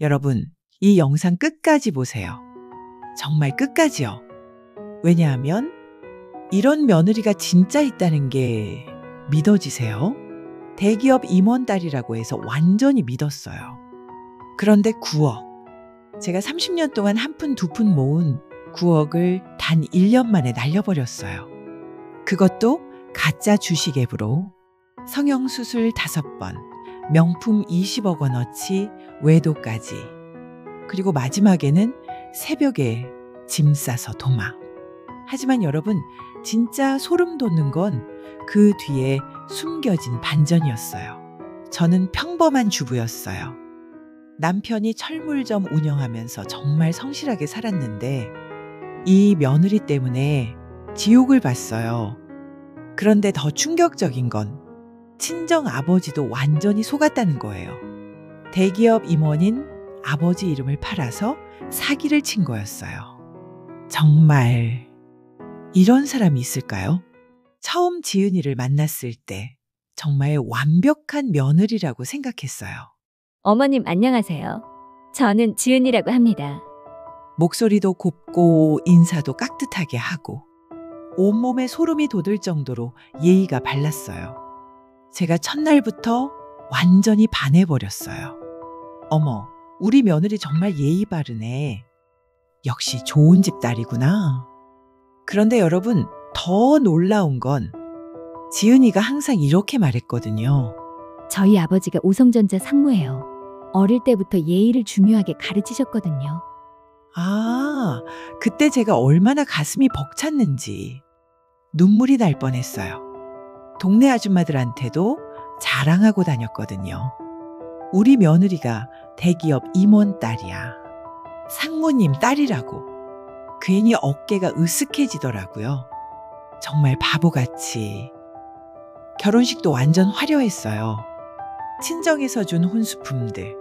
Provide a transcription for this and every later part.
여러분, 이 영상 끝까지 보세요. 정말 끝까지요. 왜냐하면 이런 며느리가 진짜 있다는 게 믿어지세요? 대기업 임원 딸이라고 해서 완전히 믿었어요. 그런데 9억. 제가 30년 동안 한 푼 두 푼 모은 9억을 단 1년 만에 날려버렸어요. 그것도 가짜 주식 앱으로 성형수술 5번, 명품 20억 원어치 외도까지. 그리고 마지막에는 새벽에 짐 싸서 도망. 하지만 여러분, 진짜 소름 돋는 건 그 뒤에 숨겨진 반전이었어요. 저는 평범한 주부였어요. 남편이 철물점 운영하면서 정말 성실하게 살았는데 이 며느리 때문에 지옥을 봤어요. 그런데 더 충격적인 건 친정 아버지도 완전히 속았다는 거예요. 대기업 임원인 아버지 이름을 팔아서 사기를 친 거였어요. 정말 이런 사람이 있을까요? 처음 지은이를 만났을 때 정말 완벽한 며느리라고 생각했어요. 어머님 안녕하세요. 저는 지은이라고 합니다. 목소리도 곱고 인사도 깍듯하게 하고 온몸에 소름이 돋을 정도로 예의가 발랐어요. 제가 첫날부터 완전히 반해버렸어요. 어머, 우리 며느리 정말 예의 바르네. 역시 좋은 집 딸이구나. 그런데 여러분, 더 놀라운 건 지은이가 항상 이렇게 말했거든요. 저희 아버지가 오성전자 상무예요. 어릴 때부터 예의를 중요하게 가르치셨거든요. 아, 그때 제가 얼마나 가슴이 벅찼는지 눈물이 날 뻔했어요. 동네 아줌마들한테도 자랑하고 다녔거든요. 우리 며느리가 대기업 임원 딸이야. 상무님 딸이라고. 괜히 어깨가 으쓱해지더라고요. 정말 바보같이. 결혼식도 완전 화려했어요. 친정에서 준 혼수품들,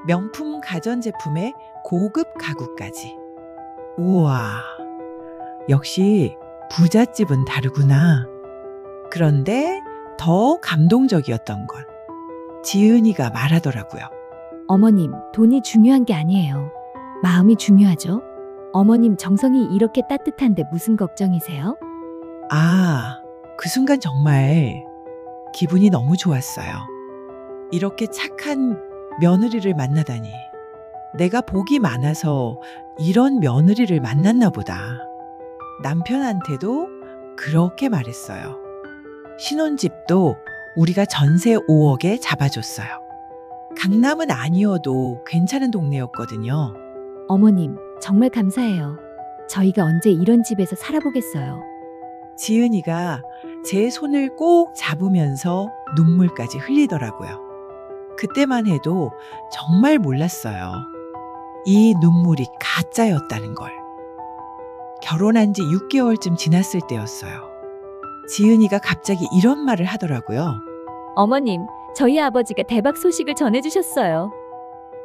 명품 가전제품에 고급 가구까지. 우와, 역시 부잣집은 다르구나. 그런데 더 감동적이었던 건 지은이가 말하더라고요. 어머님, 돈이 중요한 게 아니에요. 마음이 중요하죠? 어머님 정성이 이렇게 따뜻한데 무슨 걱정이세요? 아, 그 순간 정말 기분이 너무 좋았어요. 이렇게 착한 며느리를 만나다니. 내가 복이 많아서 이런 며느리를 만났나 보다. 남편한테도 그렇게 말했어요. 신혼집도 우리가 전세 5억에 잡아줬어요. 강남은 아니어도 괜찮은 동네였거든요. 어머님, 정말 감사해요. 저희가 언제 이런 집에서 살아보겠어요. 지은이가 제 손을 꼭 잡으면서 눈물까지 흘리더라고요. 그때만 해도 정말 몰랐어요. 이 눈물이 가짜였다는 걸. 결혼한 지 6개월쯤 지났을 때였어요. 지은이가 갑자기 이런 말을 하더라고요. 어머님, 저희 아버지가 대박 소식을 전해주셨어요.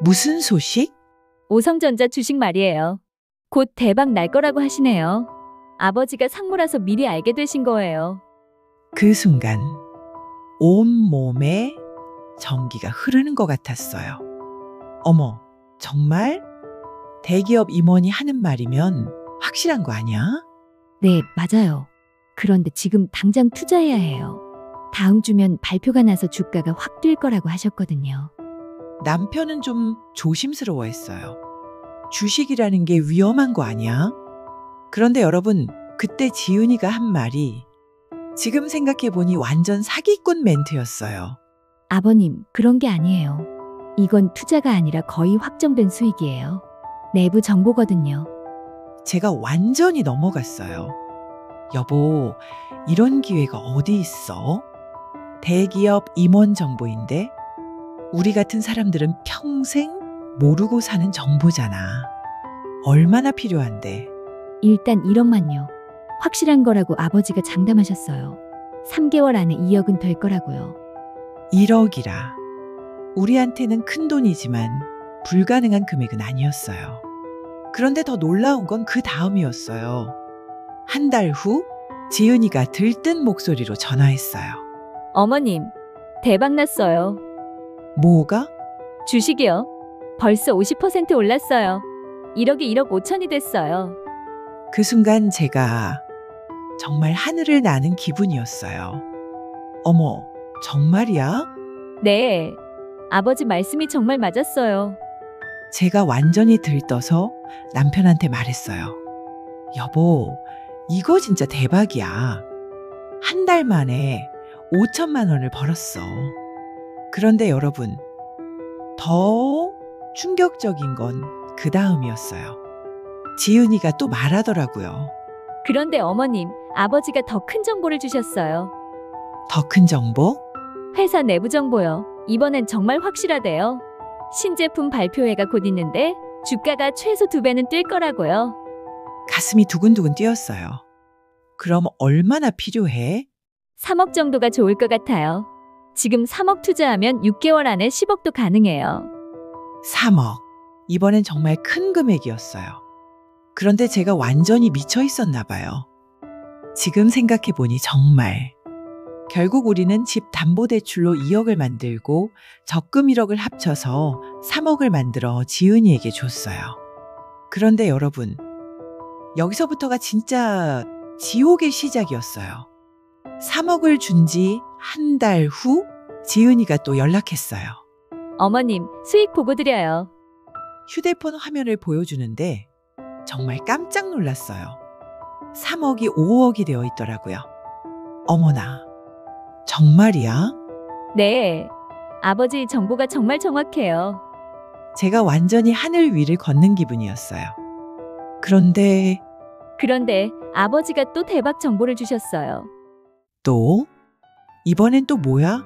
무슨 소식? 오성전자 주식 말이에요. 곧 대박 날 거라고 하시네요. 아버지가 상무라서 미리 알게 되신 거예요. 그 순간 온몸에 전기가 흐르는 것 같았어요. 어머, 정말? 대기업 임원이 하는 말이면 확실한 거 아니야? 네, 맞아요. 그런데 지금 당장 투자해야 해요. 다음 주면 발표가 나서 주가가 확 뛸 거라고 하셨거든요. 남편은 좀 조심스러워했어요. 주식이라는 게 위험한 거 아니야? 그런데 여러분, 그때 지은이가 한 말이 지금 생각해보니 완전 사기꾼 멘트였어요. 아버님, 그런 게 아니에요. 이건 투자가 아니라 거의 확정된 수익이에요. 내부 정보거든요. 제가 완전히 넘어갔어요. 여보, 이런 기회가 어디 있어? 대기업 임원 정보인데 우리 같은 사람들은 평생 모르고 사는 정보잖아. 얼마나 필요한데. 일단 1억만요. 확실한 거라고 아버지가 장담하셨어요. 3개월 안에 2억은 될 거라고요. 1억이라. 우리한테는 큰 돈이지만 불가능한 금액은 아니었어요. 그런데 더 놀라운 건 그 다음이었어요. 한 달 후 지은이가 들뜬 목소리로 전화했어요. 어머님, 대박 났어요. 뭐가? 주식이요. 벌써 50% 올랐어요. 1억이 1억 5천이 됐어요. 그 순간 제가 정말 하늘을 나는 기분이었어요. 어머, 정말이야? 네. 아버지 말씀이 정말 맞았어요. 제가 완전히 들떠서 남편한테 말했어요. 여보, 이거 진짜 대박이야. 한 달 만에 5천만 원을 벌었어. 그런데 여러분, 더 충격적인 건 그 다음이었어요. 지은이가 또 말하더라고요. 그런데 어머님, 아버지가 더 큰 정보를 주셨어요. 더 큰 정보? 회사 내부 정보요. 이번엔 정말 확실하대요. 신제품 발표회가 곧 있는데 주가가 최소 2배는 뛸 거라고요. 가슴이 두근두근 뛰었어요. 그럼 얼마나 필요해? 3억 정도가 좋을 것 같아요. 지금 3억 투자하면 6개월 안에 10억도 가능해요. 3억. 이번엔 정말 큰 금액이었어요. 그런데 제가 완전히 미쳐 있었나 봐요. 지금 생각해 보니 정말. 결국 우리는 집 담보대출로 2억을 만들고 적금 1억을 합쳐서 3억을 만들어 지은이에게 줬어요. 그런데 여러분, 여기서부터가 진짜 지옥의 시작이었어요. 3억을 준 지 한 달 후 지은이가 또 연락했어요. 어머님, 수익 보고 드려요. 휴대폰 화면을 보여주는데 정말 깜짝 놀랐어요. 3억이 5억이 되어 있더라고요. 어머나, 정말이야? 네. 아버지 정보가 정말 정확해요. 제가 완전히 하늘 위를 걷는 기분이었어요. 그런데 아버지가 또 대박 정보를 주셨어요. 또? 이번엔 또 뭐야?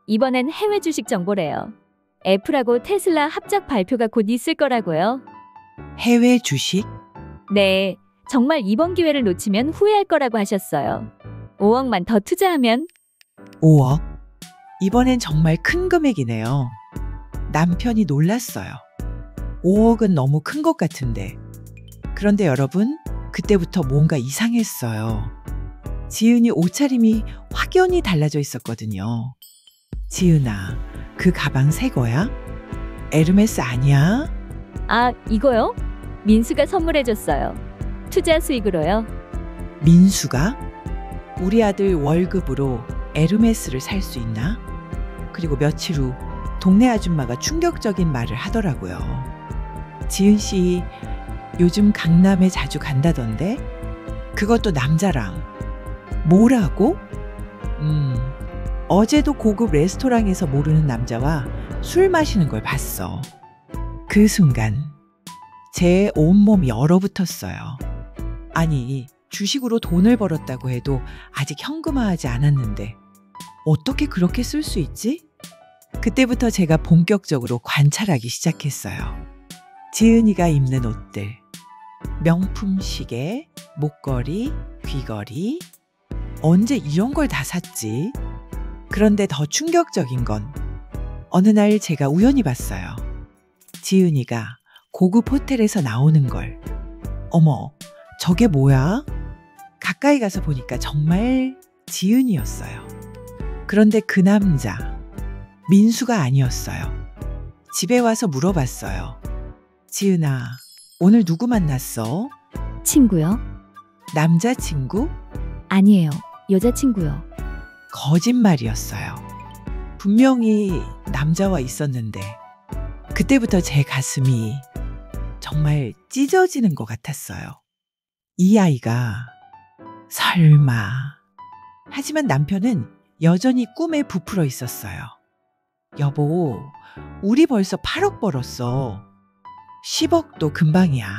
이번엔 해외 주식 정보래요. 애플하고 테슬라 합작 발표가 곧 있을 거라고요. 해외 주식? 네. 정말 이번 기회를 놓치면 후회할 거라고 하셨어요. 5억만 더 투자하면 5억? 이번엔 정말 큰 금액이네요. 남편이 놀랐어요. 5억은 너무 큰 것 같은데. 그런데 여러분, 그때부터 뭔가 이상했어요. 지은이 옷차림이 확연히 달라져 있었거든요. 지은아, 그 가방 새 거야? 에르메스 아니야? 아, 이거요? 민수가 선물해줬어요. 투자 수익으로요. 민수가? 우리 아들 월급으로 에르메스를 살 수 있나? 그리고 며칠 후 동네 아줌마가 충격적인 말을 하더라고요. 지은 씨 요즘 강남에 자주 간다던데? 그것도 남자랑. 뭐라고? 어제도 고급 레스토랑에서 모르는 남자와 술 마시는 걸 봤어. 그 순간 제 온몸이 얼어붙었어요. 아니, 주식으로 돈을 벌었다고 해도 아직 현금화하지 않았는데 어떻게 그렇게 쓸 수 있지? 그때부터 제가 본격적으로 관찰하기 시작했어요. 지은이가 입는 옷들, 명품 시계, 목걸이, 귀걸이, 언제 이런 걸 다 샀지? 그런데 더 충격적인 건 어느 날 제가 우연히 봤어요. 지은이가 고급 호텔에서 나오는 걸. 어머, 저게 뭐야? 가까이 가서 보니까 정말 지은이었어요. 그런데 그 남자, 민수가 아니었어요. 집에 와서 물어봤어요. 지은아, 오늘 누구 만났어? 친구요? 남자친구? 아니에요. 여자친구요. 거짓말이었어요. 분명히 남자와 있었는데 그때부터 제 가슴이 정말 찢어지는 것 같았어요. 이 아이가 설마. 하지만 남편은 여전히 꿈에 부풀어 있었어요. 여보, 우리 벌써 8억 벌었어. 10억도 금방이야.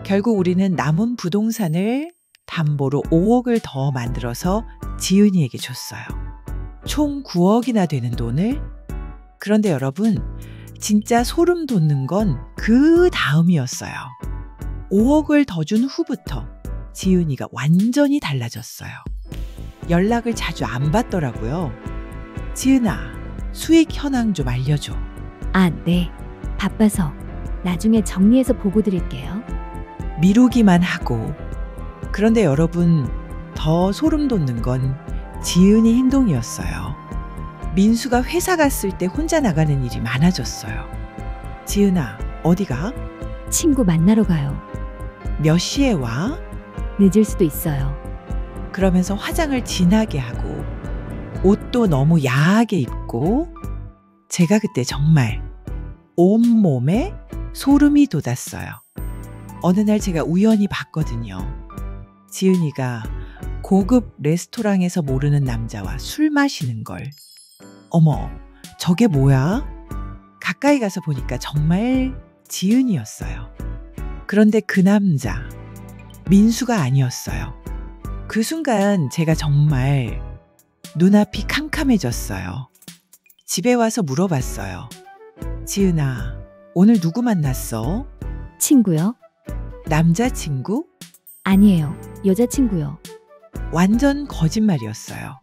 결국 우리는 남은 부동산을 담보로 5억을 더 만들어서 지은이에게 줬어요. 총 9억이나 되는 돈을. 그런데 여러분, 진짜 소름 돋는 건 그 다음이었어요. 5억을 더 준 후부터 지은이가 완전히 달라졌어요. 연락을 자주 안 받더라고요. 지은아, 수익 현황 좀 알려줘. 아, 네. 바빠서 나중에 정리해서 보고 드릴게요. 미루기만 하고. 그런데 여러분, 더 소름 돋는 건 지은이 행동이었어요. 민수가 회사 갔을 때 혼자 나가는 일이 많아졌어요. 지은아, 어디 가? 친구 만나러 가요. 몇 시에 와? 늦을 수도 있어요. 그러면서 화장을 진하게 하고 옷도 너무 야하게 입고 제가 그때 정말 온몸에 소름이 돋았어요. 어느 날 제가 우연히 봤거든요. 지은이가 고급 레스토랑에서 모르는 남자와 술 마시는 걸. 어머, 저게 뭐야? 가까이 가서 보니까 정말 지은이었어요. 그런데 그 남자, 민수가 아니었어요. 그 순간 제가 정말 눈앞이 캄캄해졌어요. 집에 와서 물어봤어요. 지은아, 오늘 누구 만났어? 친구요? 남자친구? 아니에요. 여자친구요. 완전 거짓말이었어요.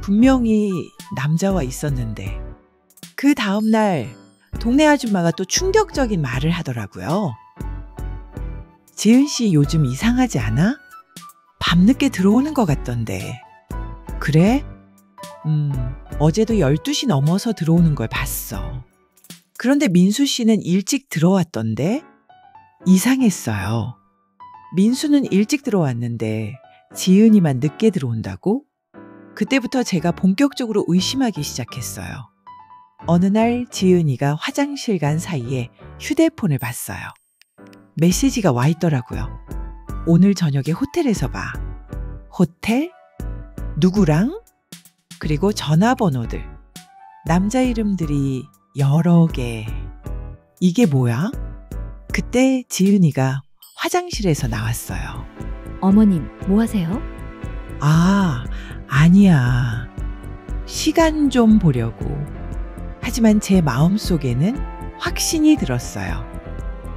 분명히 남자와 있었는데 그 다음날 동네 아줌마가 또 충격적인 말을 하더라고요. 지은 씨 요즘 이상하지 않아? 밤늦게 들어오는 것 같던데. 그래? 어제도 12시 넘어서 들어오는 걸 봤어. 그런데 민수 씨는 일찍 들어왔던데? 이상했어요. 민수는 일찍 들어왔는데 지은이만 늦게 들어온다고? 그때부터 제가 본격적으로 의심하기 시작했어요. 어느 날 지은이가 화장실 간 사이에 휴대폰을 봤어요. 메시지가 와 있더라고요. 오늘 저녁에 호텔에서 봐. 호텔? 누구랑? 그리고 전화번호들. 남자 이름들이 여러 개. 이게 뭐야? 그때 지은이가 화장실에서 나왔어요. 어머님, 뭐 하세요? 아, 아니야. 시간 좀 보려고. 하지만 제 마음속에는 확신이 들었어요.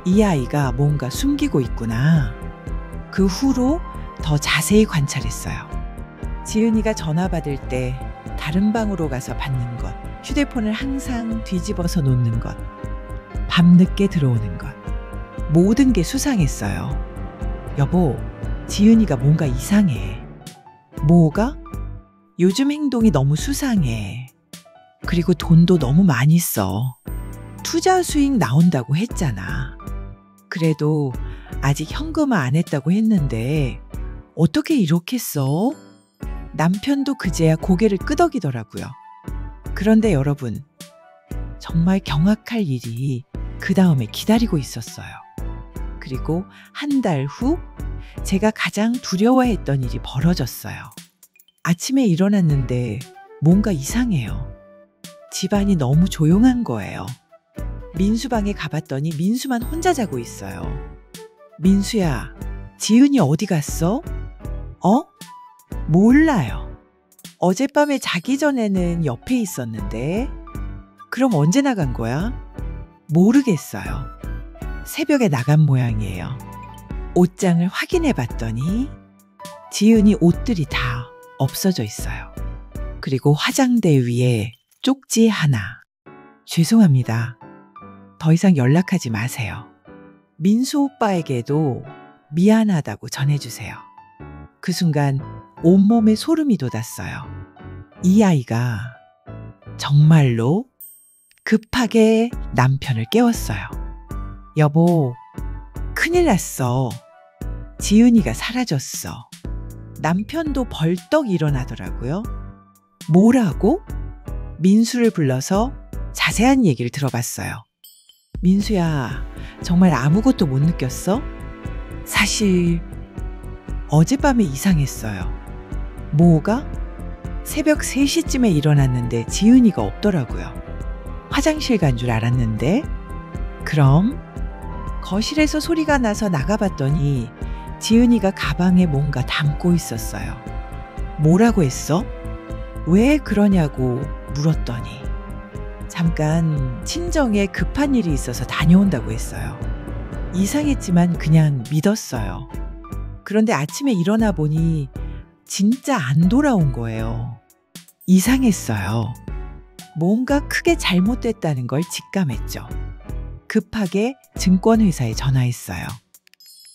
이 아이가 뭔가 숨기고 있구나. 그 후로 더 자세히 관찰했어요. 지은이가 전화 받을 때 다른 방으로 가서 받는 것, 휴대폰을 항상 뒤집어서 놓는 것, 밤늦게 들어오는 것. 모든 게 수상했어요. 여보, 지은이가 뭔가 이상해. 뭐가? 요즘 행동이 너무 수상해. 그리고 돈도 너무 많이 써. 투자 수익 나온다고 했잖아. 그래도 아직 현금화 안 했다고 했는데 어떻게 이렇게 써? 남편도 그제야 고개를 끄덕이더라고요. 그런데 여러분, 정말 경악할 일이 그 다음에 기다리고 있었어요. 그리고 한 달 후 제가 가장 두려워했던 일이 벌어졌어요. 아침에 일어났는데 뭔가 이상해요. 집안이 너무 조용한 거예요. 민수 방에 가봤더니 민수만 혼자 자고 있어요. 민수야, 지은이 어디 갔어? 어? 몰라요. 어젯밤에 자기 전에는 옆에 있었는데. 그럼 언제 나간 거야? 모르겠어요. 새벽에 나간 모양이에요. 옷장을 확인해 봤더니 지은이 옷들이 다 없어져 있어요. 그리고 화장대 위에 쪽지 하나. 죄송합니다. 더 이상 연락하지 마세요. 민수 오빠에게도 미안하다고 전해주세요. 그 순간 온몸에 소름이 돋았어요. 이 아이가 정말로 급하게 남편을 깨웠어요. 여보, 큰일 났어. 지은이가 사라졌어. 남편도 벌떡 일어나더라고요. 뭐라고? 민수를 불러서 자세한 얘기를 들어봤어요. 민수야, 정말 아무것도 못 느꼈어? 사실 어젯밤에 이상했어요. 뭐가? 새벽 3시쯤에 일어났는데 지은이가 없더라고요. 화장실 간 줄 알았는데. 그럼 거실에서 소리가 나서 나가봤더니 지은이가 가방에 뭔가 담고 있었어요. 뭐라고 했어? 왜 그러냐고 물었더니 잠깐 친정에 급한 일이 있어서 다녀온다고 했어요. 이상했지만 그냥 믿었어요. 그런데 아침에 일어나 보니 진짜 안 돌아온 거예요. 이상했어요. 뭔가 크게 잘못됐다는 걸 직감했죠. 급하게 증권회사에 전화했어요.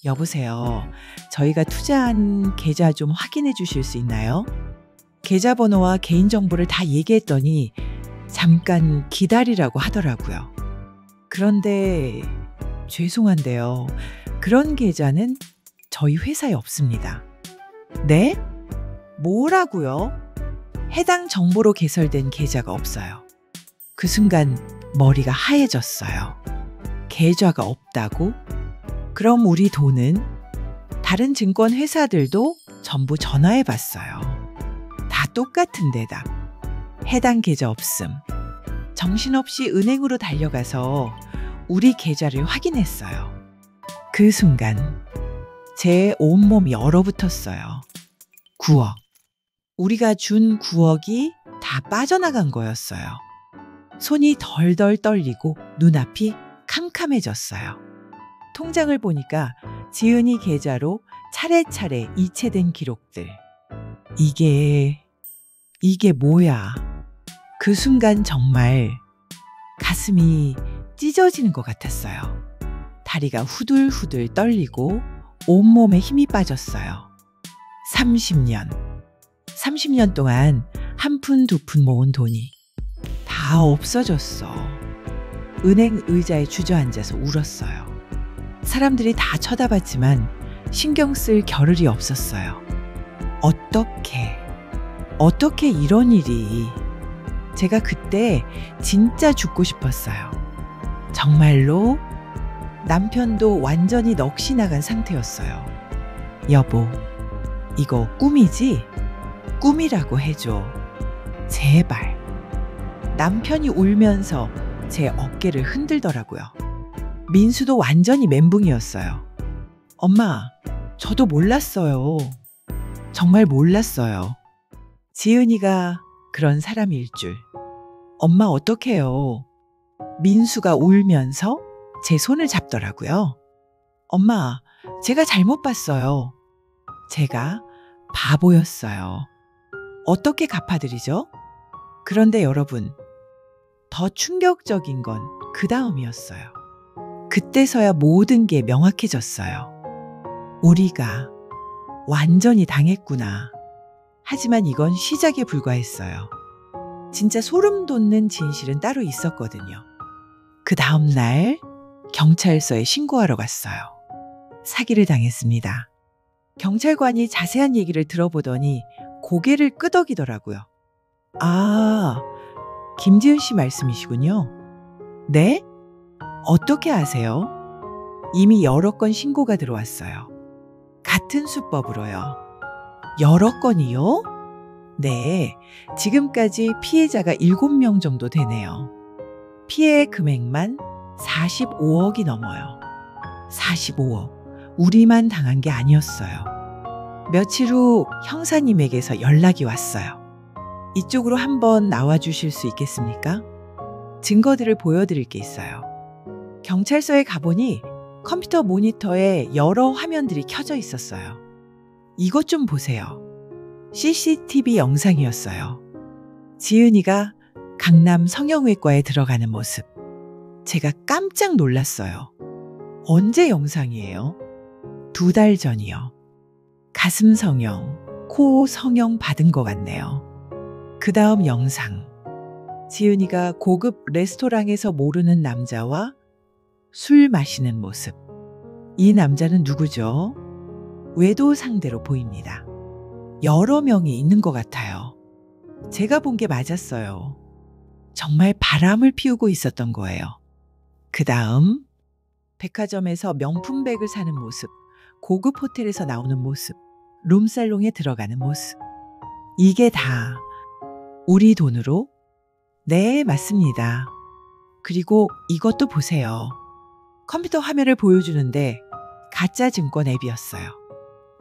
여보세요. 저희가 투자한 계좌 좀 확인해 주실 수 있나요? 계좌번호와 개인정보를 다 얘기했더니 잠깐 기다리라고 하더라고요. 그런데 죄송한데요. 그런 계좌는 저희 회사에 없습니다. 네? 뭐라고요? 해당 정보로 개설된 계좌가 없어요. 그 순간 머리가 하얘졌어요. 계좌가 없다고? 그럼 우리 돈은? 다른 증권 회사들도 전부 전화해 봤어요. 다 똑같은 대답. 해당 계좌 없음. 정신없이 은행으로 달려가서 우리 계좌를 확인했어요. 그 순간 제 온몸이 얼어붙었어요. 9억. 우리가 준 9억이 다 빠져나간 거였어요. 손이 덜덜 떨리고 눈앞이 캄캄해졌어요. 통장을 보니까 지은이 계좌로 차례차례 이체된 기록들. 이게 뭐야? 그 순간 정말 가슴이 찢어지는 것 같았어요. 다리가 후들후들 떨리고 온몸에 힘이 빠졌어요. 30년 동안 한 푼 두 푼 모은 돈이 다 없어졌어. 은행 의자에 주저앉아서 울었어요. 사람들이 다 쳐다봤지만 신경 쓸 겨를이 없었어요. 어떻게 이런 일이. 제가 그때 진짜 죽고 싶었어요. 정말로 남편도 완전히 넋이 나간 상태였어요. 여보, 이거 꿈이지? 꿈이라고 해줘. 제발. 남편이 울면서 제 어깨를 흔들더라고요. 민수도 완전히 멘붕이었어요. 엄마, 저도 몰랐어요. 정말 몰랐어요. 지은이가 그런 사람일 줄. 엄마 어떡해요. 민수가 울면서 제 손을 잡더라고요. 엄마, 제가 잘못 봤어요. 제가 바보였어요. 어떻게 갚아드리죠? 그런데 여러분, 더 충격적인 건 그 다음이었어요. 그때서야 모든 게 명확해졌어요. 우리가 완전히 당했구나. 하지만 이건 시작에 불과했어요. 진짜 소름 돋는 진실은 따로 있었거든요. 그 다음 날 경찰서에 신고하러 갔어요. 사기를 당했습니다. 경찰관이 자세한 얘기를 들어보더니 고개를 끄덕이더라고요. 아, 김지은 씨 말씀이시군요. 네? 어떻게 아세요? 이미 여러 건 신고가 들어왔어요. 같은 수법으로요. 여러 건이요? 네, 지금까지 피해자가 7명 정도 되네요. 피해 금액만 45억이 넘어요. 45억. 우리만 당한 게 아니었어요. 며칠 후 형사님에게서 연락이 왔어요. 이쪽으로 한번 나와주실 수 있겠습니까? 증거들을 보여드릴 게 있어요. 경찰서에 가보니 컴퓨터 모니터에 여러 화면들이 켜져 있었어요. 이것 좀 보세요. CCTV 영상이었어요. 지은이가 강남 성형외과에 들어가는 모습. 제가 깜짝 놀랐어요. 언제 영상이에요? 2달 전이요. 가슴 성형, 코 성형 받은 것 같네요. 그 다음 영상. 지은이가 고급 레스토랑에서 모르는 남자와 술 마시는 모습. 이 남자는 누구죠? 외도 상대로 보입니다. 여러 명이 있는 것 같아요. 제가 본 게 맞았어요. 정말 바람을 피우고 있었던 거예요. 그 다음 백화점에서 명품백을 사는 모습, 고급 호텔에서 나오는 모습, 룸살롱에 들어가는 모습. 이게 다 우리 돈으로? 네, 맞습니다. 그리고 이것도 보세요. 컴퓨터 화면을 보여주는데 가짜 증권 앱이었어요.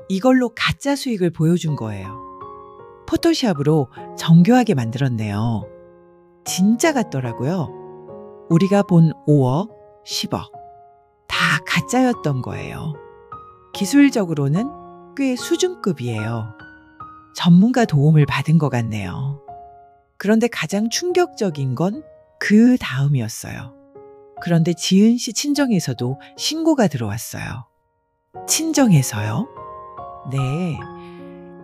이걸로 가짜 수익을 보여준 거예요. 포토샵으로 정교하게 만들었네요. 진짜 같더라고요. 우리가 본 5억, 10억 다 가짜였던 거예요. 기술적으로는 꽤 수준급이에요. 전문가 도움을 받은 것 같네요. 그런데 가장 충격적인 건 그 다음이었어요. 그런데 지은 씨 친정에서도 신고가 들어왔어요. 친정에서요? 네.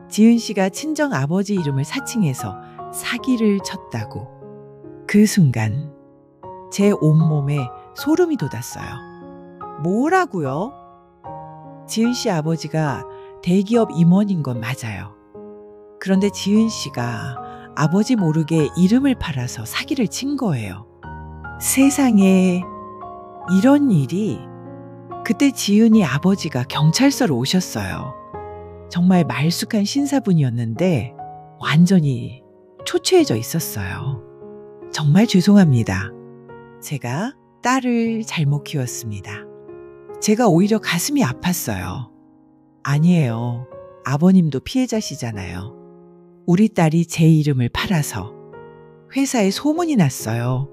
지은 씨가 친정 아버지 이름을 사칭해서 사기를 쳤다고. 그 순간 제 온몸에 소름이 돋았어요. 뭐라고요? 지은 씨 아버지가 대기업 임원인 건 맞아요. 그런데 지은 씨가 아버지 모르게 이름을 팔아서 사기를 친 거예요. 세상에 이런 일이. 그때 지은이 아버지가 경찰서로 오셨어요. 정말 말쑥한 신사분이었는데 완전히 초췌해져 있었어요. 정말 죄송합니다. 제가 딸을 잘못 키웠습니다. 제가 오히려 가슴이 아팠어요. 아니에요. 아버님도 피해자시잖아요. 우리 딸이 제 이름을 팔아서 회사에 소문이 났어요.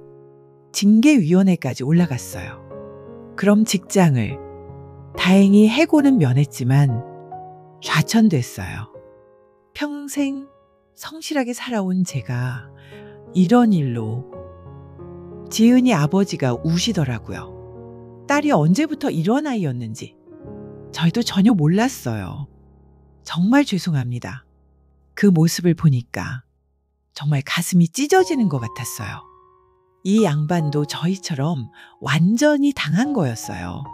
징계위원회까지 올라갔어요. 그럼 직장을 다행히 해고는 면했지만 좌천됐어요. 평생 성실하게 살아온 제가 이런 일로. 지은이 아버지가 우시더라고요. 딸이 언제부터 이런 아이였는지 저희도 전혀 몰랐어요. 정말 죄송합니다. 그 모습을 보니까 정말 가슴이 찢어지는 것 같았어요. 이 양반도 저희처럼 완전히 당한 거였어요.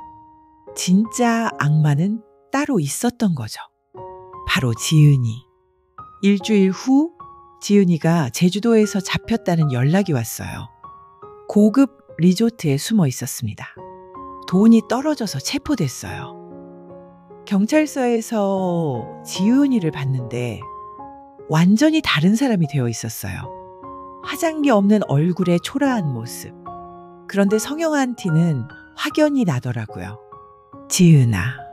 진짜 악마는 따로 있었던 거죠. 바로 지은이. 일주일 후 지은이가 제주도에서 잡혔다는 연락이 왔어요. 고급 리조트에 숨어 있었습니다. 돈이 떨어져서 체포됐어요. 경찰서에서 지은이를 봤는데 완전히 다른 사람이 되어 있었어요. 화장기 없는 얼굴의 초라한 모습. 그런데 성형한 티는 확연히 나더라고요. 지은아.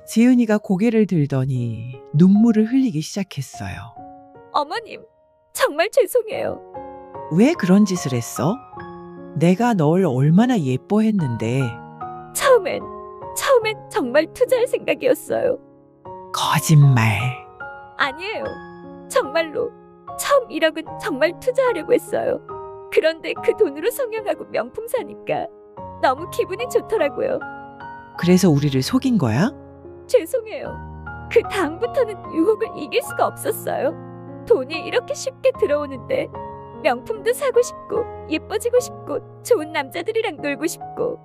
지은이가 고개를 들더니 눈물을 흘리기 시작했어요. 어머님, 정말 죄송해요. 왜 그런 짓을 했어? 내가 널 얼마나 예뻐했는데. 처음엔 정말 투자할 생각이었어요. 거짓말. 아니에요. 정말로. 처음 1억은 정말 투자하려고 했어요. 그런데 그 돈으로 성형하고 명품 사니까 너무 기분이 좋더라고요. 그래서 우리를 속인 거야? 죄송해요. 그 다음부터는 유혹을 이길 수가 없었어요. 돈이 이렇게 쉽게 들어오는데 명품도 사고 싶고 예뻐지고 싶고 좋은 남자들이랑 놀고 싶고.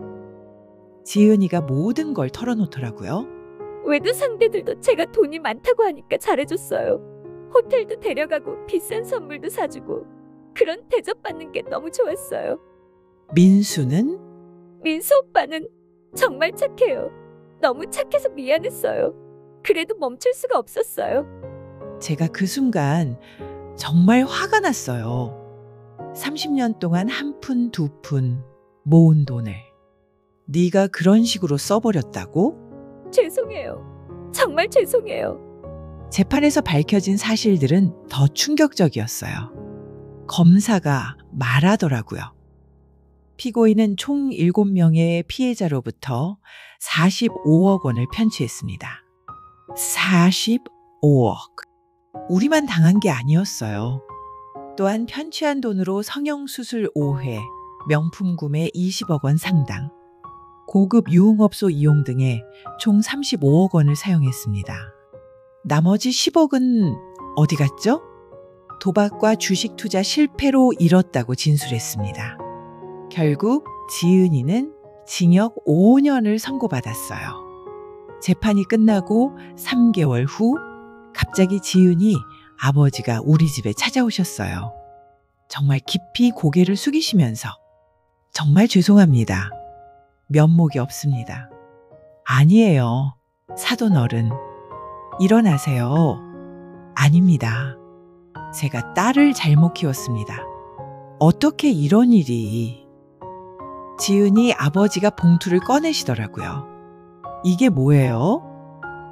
지은이가 모든 걸 털어놓더라고요. 외도 상대들도 제가 돈이 많다고 하니까 잘해줬어요. 호텔도 데려가고 비싼 선물도 사주고. 그런 대접받는 게 너무 좋았어요. 민수는? 민수 오빠는 정말 착해요. 너무 착해서 미안했어요. 그래도 멈출 수가 없었어요. 제가 그 순간 정말 화가 났어요. 30년 동안 한 푼, 두 푼 모은 돈을 네가 그런 식으로 써버렸다고? 죄송해요. 정말 죄송해요. 재판에서 밝혀진 사실들은 더 충격적이었어요. 검사가 말하더라고요. 피고인은 총 7명의 피해자로부터 45억 원을 편취했습니다. 45억. 우리만 당한 게 아니었어요. 또한 편취한 돈으로 성형수술 5회, 명품 구매 20억 원 상당, 고급 유흥업소 이용 등에 총 35억 원을 사용했습니다. 나머지 10억은 어디 갔죠? 도박과 주식 투자 실패로 잃었다고 진술했습니다. 결국 지은이는 징역 5년을 선고받았어요. 재판이 끝나고 3개월 후 갑자기 지은이 아버지가 우리 집에 찾아오셨어요. 정말 깊이 고개를 숙이시면서 정말 죄송합니다. 면목이 없습니다. 아니에요. 사돈 어른. 일어나세요. 아닙니다. 제가 딸을 잘못 키웠습니다. 어떻게 이런 일이. 지은이 아버지가 봉투를 꺼내시더라고요. 이게 뭐예요?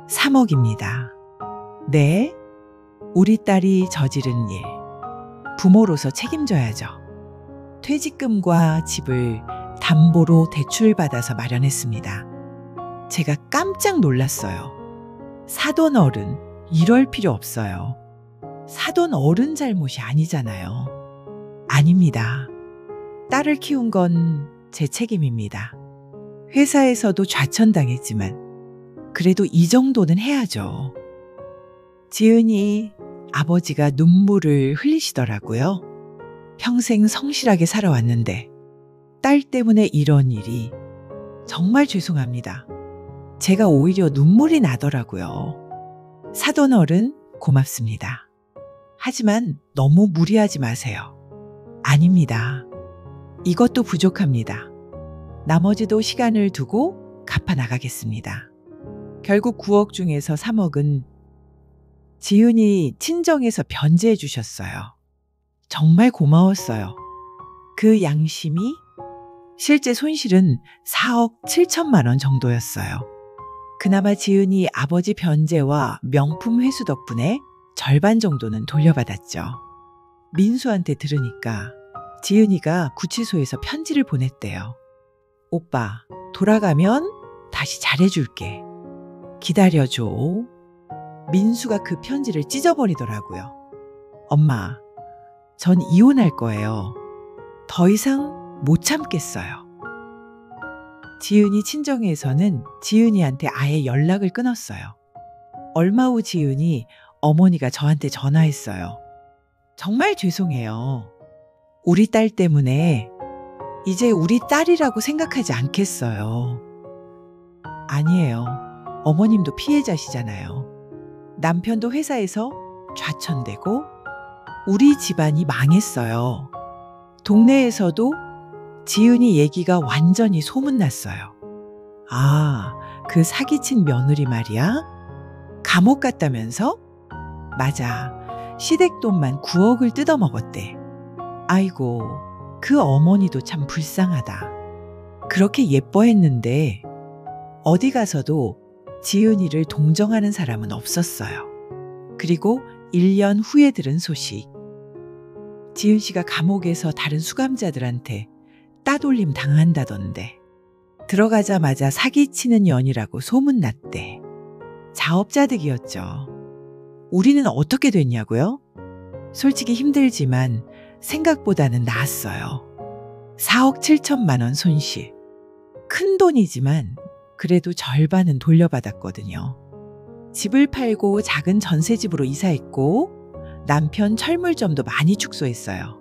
3억입니다. 네? 우리 딸이 저지른 일. 부모로서 책임져야죠. 퇴직금과 집을 담보로 대출받아서 마련했습니다. 제가 깜짝 놀랐어요. 사돈 어른, 이럴 필요 없어요. 사돈 어른 잘못이 아니잖아요. 아닙니다. 딸을 키운 건 제 책임입니다. 회사에서도 좌천당했지만 그래도 이 정도는 해야죠. 지은이 아버지가 눈물을 흘리시더라고요. 평생 성실하게 살아왔는데 딸 때문에 이런 일이 정말 죄송합니다. 제가 오히려 눈물이 나더라고요. 사돈 어른 고맙습니다. 하지만 너무 무리하지 마세요. 아닙니다. 이것도 부족합니다. 나머지도 시간을 두고 갚아 나가겠습니다. 결국 9억 중에서 3억은 지은이 친정에서 변제해 주셨어요. 정말 고마웠어요. 그 양심이 실제 손실은 4억 7천만 원 정도였어요. 그나마 지은이 아버지 변제와 명품 회수 덕분에 절반 정도는 돌려받았죠. 민수한테 들으니까 지은이가 구치소에서 편지를 보냈대요. 오빠, 돌아가면 다시 잘해줄게. 기다려줘. 민수가 그 편지를 찢어버리더라고요. 엄마, 전 이혼할 거예요. 더 이상 못 참겠어요. 지은이 친정에서는 지은이한테 아예 연락을 끊었어요. 얼마 후 지은이 어머니가 저한테 전화했어요. 정말 죄송해요. 우리 딸 때문에 이제 우리 딸이라고 생각하지 않겠어요. 아니에요. 어머님도 피해자시잖아요. 남편도 회사에서 좌천되고 우리 집안이 망했어요. 동네에서도 지은이 얘기가 완전히 소문났어요. 아, 그 사기친 며느리 말이야? 감옥 갔다면서? 맞아. 시댁돈만 9억을 뜯어먹었대. 아이고, 그 어머니도 참 불쌍하다. 그렇게 예뻐했는데 어디 가서도 지은이를 동정하는 사람은 없었어요. 그리고 1년 후에 들은 소식. 지은 씨가 감옥에서 다른 수감자들한테 따돌림 당한다던데. 들어가자마자 사기치는 년이라고 소문났대. 자업자득이었죠. 우리는 어떻게 됐냐고요? 솔직히 힘들지만 생각보다는 나았어요. 4억 7천만 원 손실. 큰 돈이지만 그래도 절반은 돌려받았거든요. 집을 팔고 작은 전세집으로 이사했고 남편 철물점도 많이 축소했어요.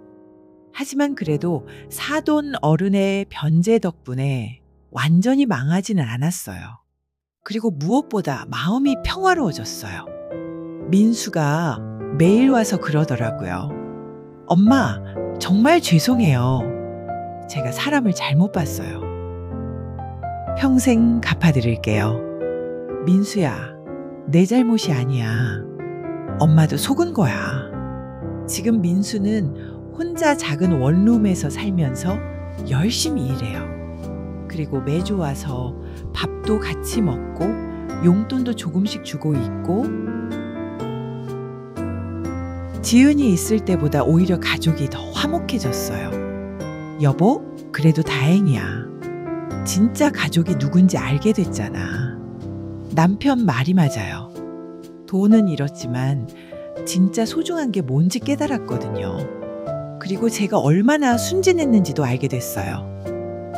하지만 그래도 사돈 어른의 변제 덕분에 완전히 망하지는 않았어요. 그리고 무엇보다 마음이 평화로워졌어요. 민수가 매일 와서 그러더라고요. 엄마, 정말 죄송해요. 제가 사람을 잘못 봤어요. 평생 갚아드릴게요. 민수야, 내 잘못이 아니야. 엄마도 속은 거야. 지금 민수는 혼자 작은 원룸에서 살면서 열심히 일해요. 그리고 매주 와서 밥도 같이 먹고 용돈도 조금씩 주고 있고 지은이 있을 때보다 오히려 가족이 더 화목해졌어요. 여보, 그래도 다행이야. 진짜 가족이 누군지 알게 됐잖아. 남편 말이 맞아요. 돈은 잃었지만 진짜 소중한 게 뭔지 깨달았거든요. 그리고 제가 얼마나 순진했는지도 알게 됐어요.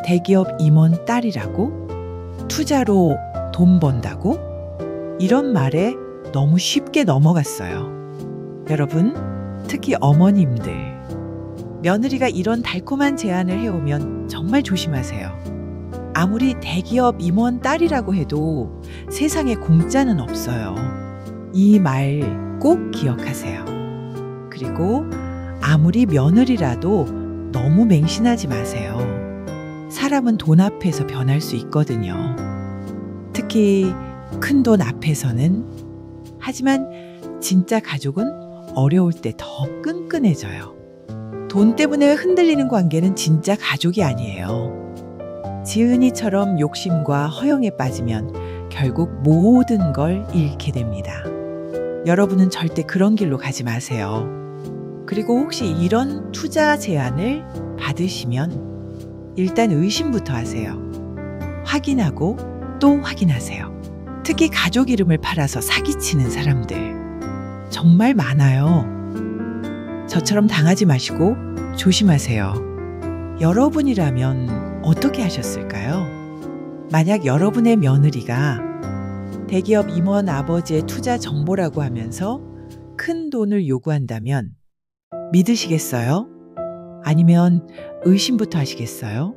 대기업 임원 딸이라고? 투자로 돈 번다고? 이런 말에 너무 쉽게 넘어갔어요. 여러분, 특히 어머님들, 며느리가 이런 달콤한 제안을 해오면 정말 조심하세요. 아무리 대기업 임원 딸이라고 해도 세상에 공짜는 없어요. 이 말 꼭 기억하세요. 그리고 아무리 며느리라도 너무 맹신하지 마세요. 사람은 돈 앞에서 변할 수 있거든요. 특히 큰 돈 앞에서는. 하지만 진짜 가족은 어려울 때 더 끈끈해져요. 돈 때문에 흔들리는 관계는 진짜 가족이 아니에요. 지은이처럼 욕심과 허영에 빠지면 결국 모든 걸 잃게 됩니다. 여러분은 절대 그런 길로 가지 마세요. 그리고 혹시 이런 투자 제안을 받으시면 일단 의심부터 하세요. 확인하고 또 확인하세요. 특히 가족 이름을 팔아서 사기치는 사람들 정말 많아요. 저처럼 당하지 마시고 조심하세요. 여러분이라면 어떻게 하셨을까요? 만약 여러분의 며느리가 대기업 임원 아버지의 투자 정보라고 하면서 큰 돈을 요구한다면 믿으시겠어요? 아니면 의심부터 하시겠어요?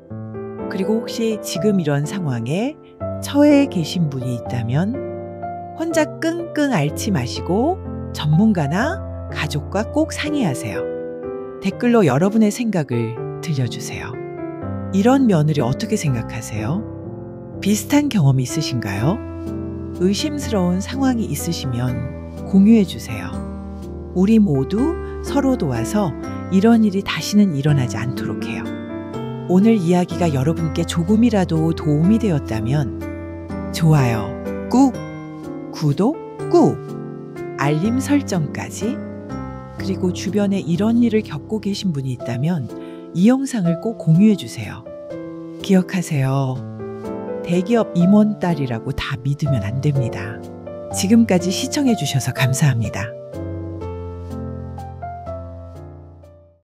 그리고 혹시 지금 이런 상황에 처해 계신 분이 있다면 혼자 끙끙 앓지 마시고 전문가나 가족과 꼭 상의하세요. 댓글로 여러분의 생각을 들려주세요. 이런 며느리 어떻게 생각하세요? 비슷한 경험이 있으신가요? 의심스러운 상황이 있으시면 공유해 주세요. 우리 모두 서로 도와서 이런 일이 다시는 일어나지 않도록 해요. 오늘 이야기가 여러분께 조금이라도 도움이 되었다면 좋아요 꾹, 구독 꾹, 알림 설정까지, 그리고 주변에 이런 일을 겪고 계신 분이 있다면 이 영상을 꼭 공유해 주세요. 기억하세요. 대기업 임원 딸이라고 다 믿으면 안 됩니다. 지금까지 시청해 주셔서 감사합니다.